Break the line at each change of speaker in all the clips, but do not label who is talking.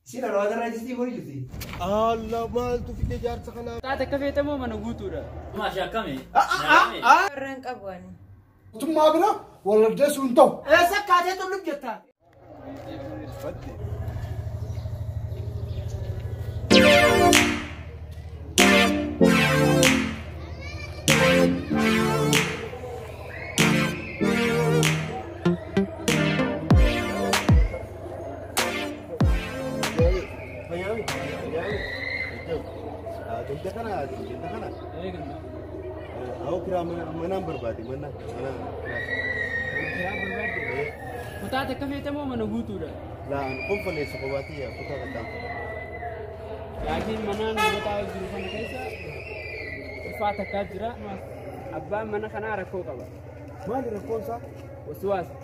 Sina lo adarra di sti curiosi.
Allah mal tu fikir jar sakana.
Taate kafeete moo mana guutuudha?
Maashaa kami?
Warreen qaban.
Tumma bira wala desu unto.
Saccate tu l'oggetto.
Aku kira mana berbadi mana.
Taate kafeete moo mana guutuudha?
Lah, kau boleh sekawati ya, kita datang.
Laakiin manaan gotaa jiru kana keessa ulfaata akkaa jira. Abbaan mana kanaa rakkoo qaba.
Maali rakkoonsa?
Waswaasa.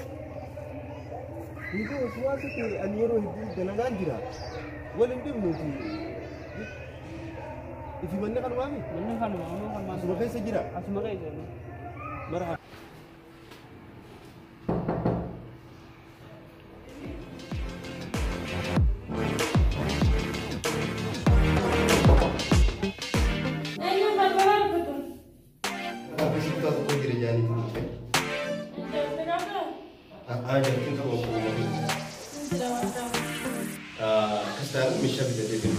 Itu waswaasa tu anjero hidup dalagaan jira. Walin dia menuti. Ifi mana kan mami?
Manni kanuma kan maal?
Asuma keessa jira.
Asuma keessa.
Marhaba. Kesedaran bisa jadi.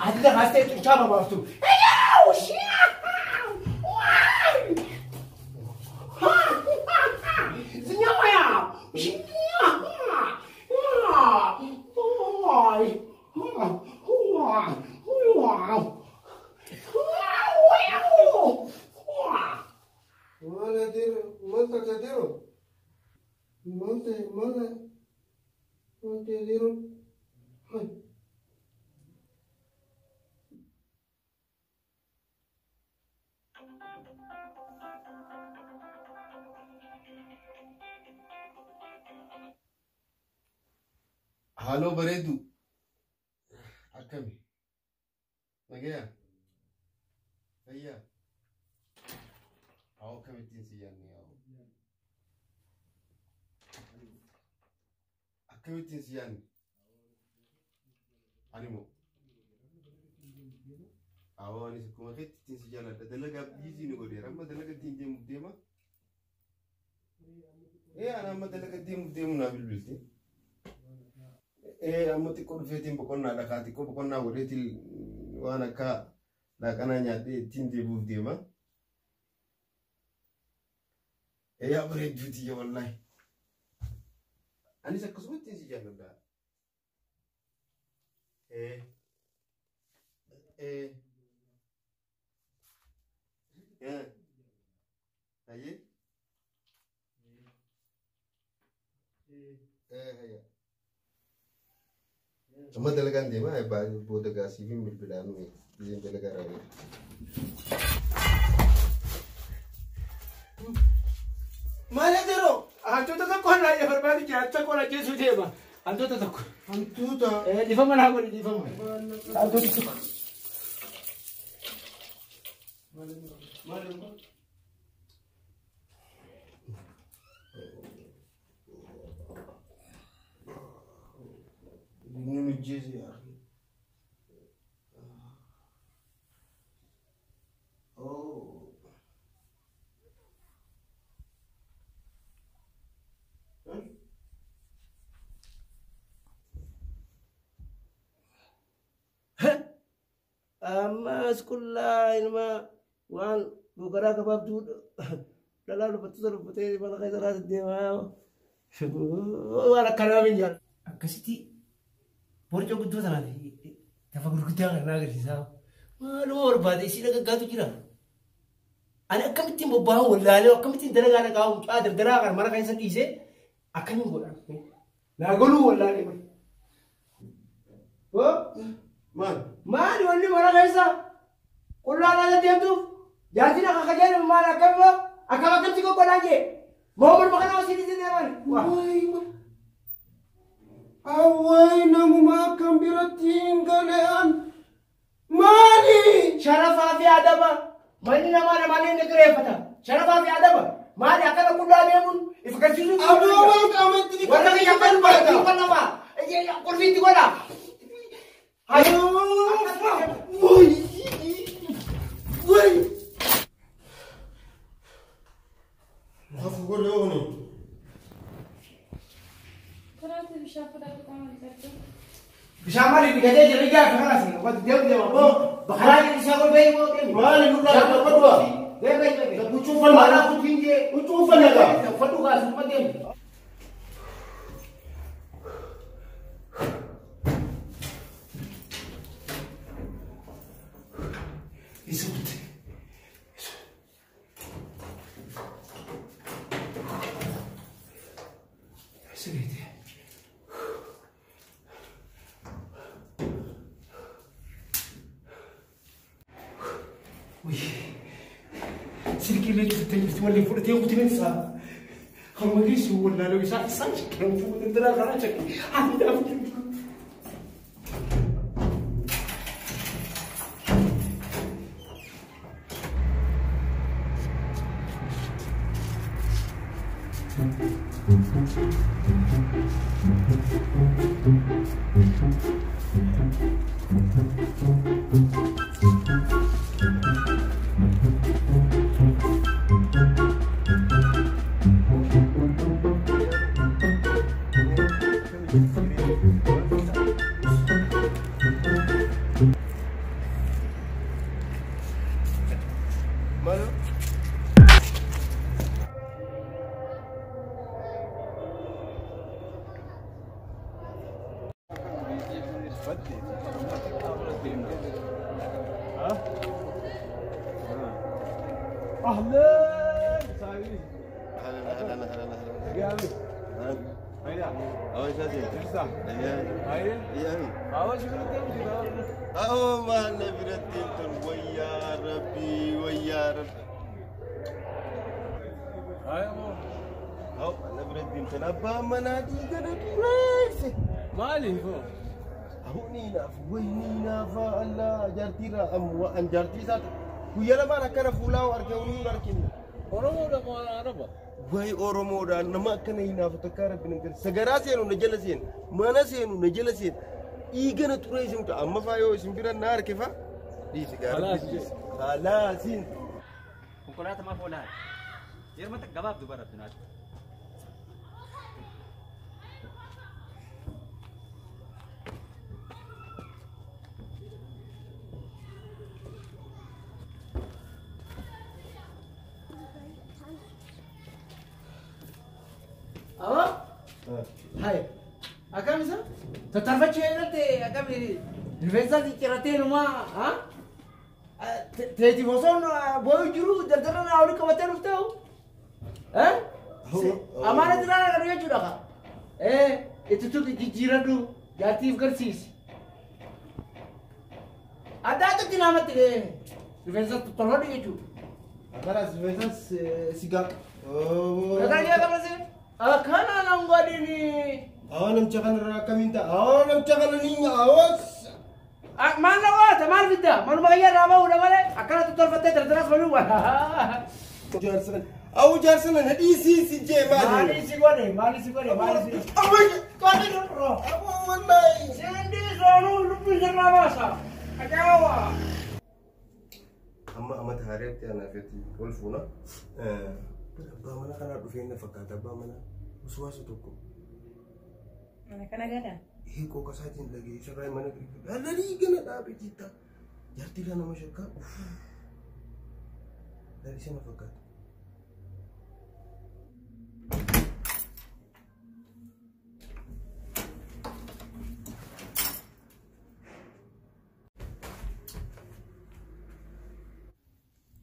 Ada hasil tu cara baru tu. Senyawa ya.
Mana dia? Mana tak dia? Mana dia? Hai. Halo Baredu. Akami. Nagaya. Ayya. Aw kamitin siyan ni aw. Akamitin siyan. Animo. Aw ani kuma kitin siyan da dalaga busy ni gode ramma dalaga tinje mudema. Ana ma dalaga tinje na bilbilti. Amuti ko fetin bokonna da kati ko bokonna wodetil wana ka la kana nyaade tinde bu dema ya bare duti ya wallahi ani sa kusbuti si jannda aye haya Amma dalagan dia mah ba bodo gasi film berbeda nih di dalagan ini.
tokkoon laayee barbaadu jira tokkoon ajjeesuu deema. Hantuuta tokko.
Hantuuta.
Dhifama naa godhi dhifama. Hantuuta tokko.
Ini jezi ya. Oh.
Amma sekolah ini mah wan bukara kebab tu dalam lepas tu mana kaya rasa dia mah wala kana minjal
Akkasitti borcoo guddoo tanaati lafa gurguddaa kan agarsiisaa. Maaluma barbaade isii dhagaggaatu jira. Ani akkamittiin bobba'aa wallaalee akkamittiin dalagaa dhaqaa mucaa dardaraa kan mana keessa dhiisee akkamiin godhan. Naa goluu wallaalee mana. Maali wanni mana keessa qullaa laala deemtuuf jaatina akka kajaa'e maal akkamitti qoqqoodhaa jee moo morma kana osii dhiisee deeman.
Awai namuma kambiratin galean mali
Sharafaa fi adaba manni namaa namaalee ni dureeffata. Sharafaa fi adaba maali akkana qullaa deemuun if garsiisuu
aboo qaamatti ni
warra kiyya kan barata kan namaa qulfiitti godha.
Woi Hafu goleoni
Bishaan maali biqiltee jira ijaa akka kanas wanti deemu aboo bakaraa jiru isaa golbee immoo deemu.
mali nurraa qabadwa
Deemu
kuchuu falma
maanaa kutuun jee
kuchuu falma ga
uffadhu kaasuma deemu. Isuuti. Isuuti. Silkii leelli fitanii walii fudhatee kutiin isaa hamma geessu wallaaloo isaa isaan shakkiran fuudhan diraa karaa shakki ani dhaabuu.
Malu
أهلا سعيد
هلا
جامد هيا
أول شيء
ترسح هيا
يا
أول شيء بدك
أو ما نبرتين ويا ربي ويا ربي
هيا
أو نبرتين تنبأ منادي كده تراس
مالي هو
هونينا وينينا فالله جرتيرا أم وأن جرتي سات كويلا ما نكنا فولا وأركوني وأركني
أورومو ده ما عربة
واي أورومو ده نما كنا هنا فتكار بنقول سجراسين ونجلسين ما نسين ونجلسين إيجنا تراس يوم أما فايو سنبيرا نار كيفا دي سجارة خلاصين
Konkolaataa maaf oolaa? Yeroo mata gabaabduu barattu naati.
Hai, akam isa? Tatarfachuu irratti akam rifeensa cicciratee numaa teeti bosoon booyu jiru daldala naa waliin qabatee dhufteewu. Amaana diraa kadhu jechuudha ka. Itti jijjiiradhu jaartiif garsiisi. Adda addatti naamatti rifeensa tolfadhu jechuudha.
Abaras rifeensa sigaa.
Kataa jee qabasee.
أكنا نقولني
أنا مشغل راكمين تا أنا مشغل نيني أوس
ما نوات ما نفيدا ما نبغي رابا ولا ولا أكنا تطلع فتاة ترى فلو
جارسنا أو جارسنا هدي سي جي
مالي سيقولي مالي سيقولي مالي سيقولي
أوي
كذي نروح
أبو والله
سندي زانو لبي سرابا سا أجاوا
أما تهاريت أنا فتي والفونا بامنا كنا دفين فكاتا بامنا وسواس توكو
أنا كنا قاعدة
هي كوكا ساجين لقي شراي mana هذا لي كنا دابي جيتا جرتي لنا مشكا dari sana fakat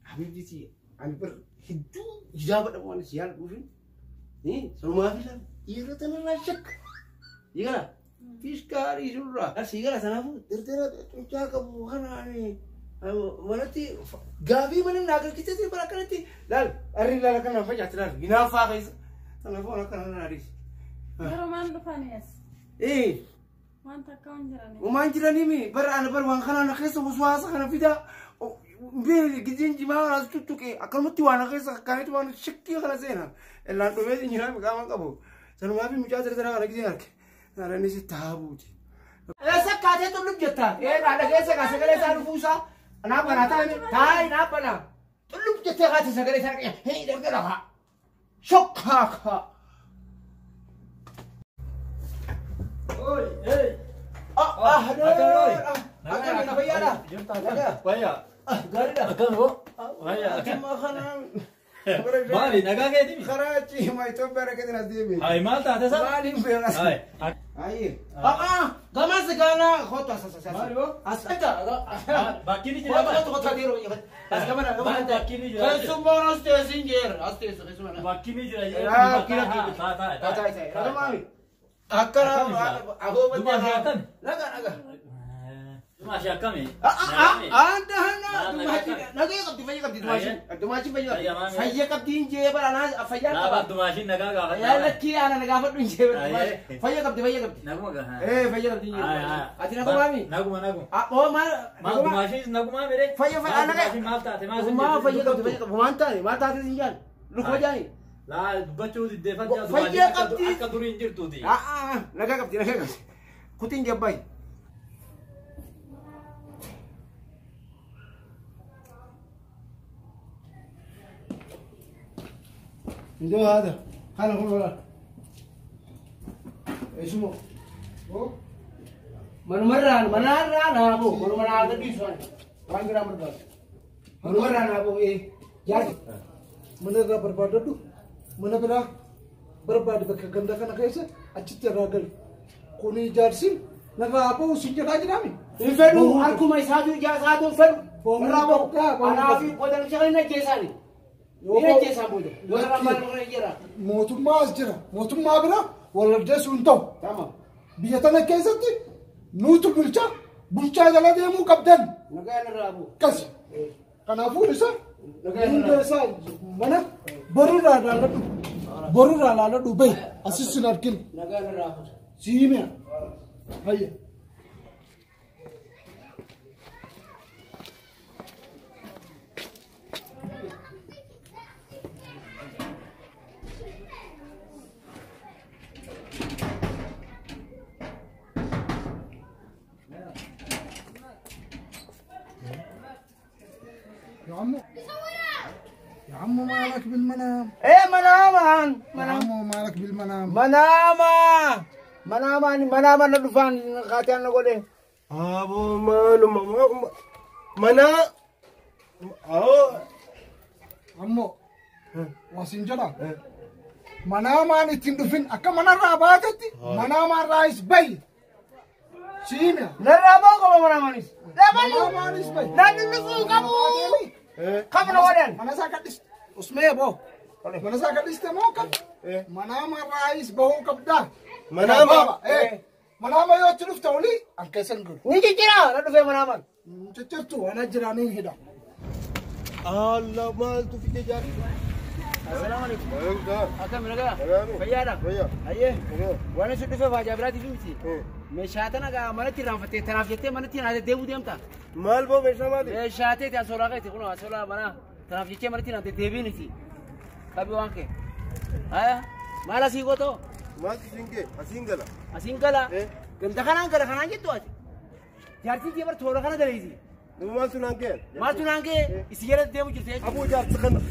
حبيبتي تي عم بر هدو إجابة وانا سيال بوفين إيه سو ما في سال يرتنا لا شك يقرا فيش كاري جرا بس يقرا سنافو ترتنا تجاك بوخنا يعني ولتي قابي من الناقل كتير براكنتي لا أري لا كنا فجأة ترى جنا فاقيس أنا فوق كنا ناريس
رومان دفانيس
إيه
ما أنت كون جراني
وما أنجراني مي برا أنا برا وان خنا نخيس وسواسة خنا فيدا بيل جدين جماعة ناس تتوكي أكلم تيوانا خيس كانت وانا شكي خنا زينها إلا أنتو بيجي نيران بكام كابو سنو ما في مجازر ترى أنا كذي أرك أنا نسيت تابوتي ऐसा काहे तुम लोग जता ये नाटक ऐसे का सगले सारू फूसा ना बनाता है ताई ना बना तुम लोग जते का सगले सारू हे इधर के रहा शोक खा खा ओए ए हेलो अगर भैया ना
भैया
गाड़ी ना
अकल हो भैया
ما خنا
مالي نجاك دي
خراجي ما يتوبر كده نزيبي
هاي مال تحت سب
مالي فين
هاي
اي قمص قانا خط اساس
مالو
اسكت
باقي لي
خط تديرو بس كمان
باقي لي
كسم بونس تسينجر استيس اسمنا
باقي لي
لا كده
تا
هذا مامي اكرا اهو بدي لا لا
ماشي كمي
انت هنا نجي قبدي فيا قبدي دماشي فيا قبدي جيب انا فيا
لا دماشي نجاك
يا لكي انا نجافت من جيب فيا قبدي
نغمه
ايه فيا قبدي اتي نغو مامي
نغمه
هو ما
دماشي نغمه ميري
فيا
انا مال تحت
ما فيا قبدي ما انت ما تحت زنجان لو جاني
لا بچو دي فجاه
فيا قبدي
كدورين جرتو دي
نجا قبدي كوتين جباي عنده هذا خلنا نقول ولا اسمه من مرة أنا أبو من مرة هذا بيسوان وان كنا مرة من مرة أنا أبو إيه جاي من هذا برباد itu من هذا برباد بكجندا كنا كيسة أجت راجل كوني جارسين نبغى أبو سنجر aja kami Infedu aku mai satu satu Infedu أنا في بدل شغلنا كيساني mootummaa as jira mootummaa bira walladdeessu hin ta'u biyya tana keessatti nuutu bulchaa jala deemuu qabdan kasi kanaafuu isa hunda isaa mana borurraa laaladhu bahi asis hin argin siimiya hayya يا عمو مالك بالمنام ايه منامان يا عمو مالك بالمنام مناما ندفان خاتيان نقول ايه
ابو مالو منا
عمو واسنجلا منامان تندفين اكا منا راباتتي منامان رايس بي سيميا نرابو كما منامانيس منامانيس بي نانو كابو كم نوادن؟ Mana sakit dis? Usme bo. Mana sakit dis temo kan? Mana ma rais bau kapda.
Mana ma?
Mana ma yo chuluf tawli? Angkesan gur. Ni cicira, nado fe mana ma? Cicir tu, ana jirani hida.
Allah mal tu fikir jadi.
السلام عليكم
Waalaikumsalam.
أكمل لك
Waalaikumsalam.
فيانا
Wayya.
أيه
Wayya.
وانا شو دفع فاجابراتي في متي
Eh.
مشاتنا كا منتي رافته تنافيتي منتي هذا ديبو ديمتا
Maal boo meeshaa maali?
مشاتي تيا سولا كاي تقولوا سولا منا تنافيتي منتي هذا ديبي نتي كابي وانك ها مالا سيغو تو
Maaltu siinqee? Asiin gala.
أسين كلا
Eh.
كنت خنا جتوا جارتي تيبر ثورا خنا دليزي
Nama maaltu naan keen?
ما تنانك إسيرة ديبو جرتي
Abuu jaarsa kana.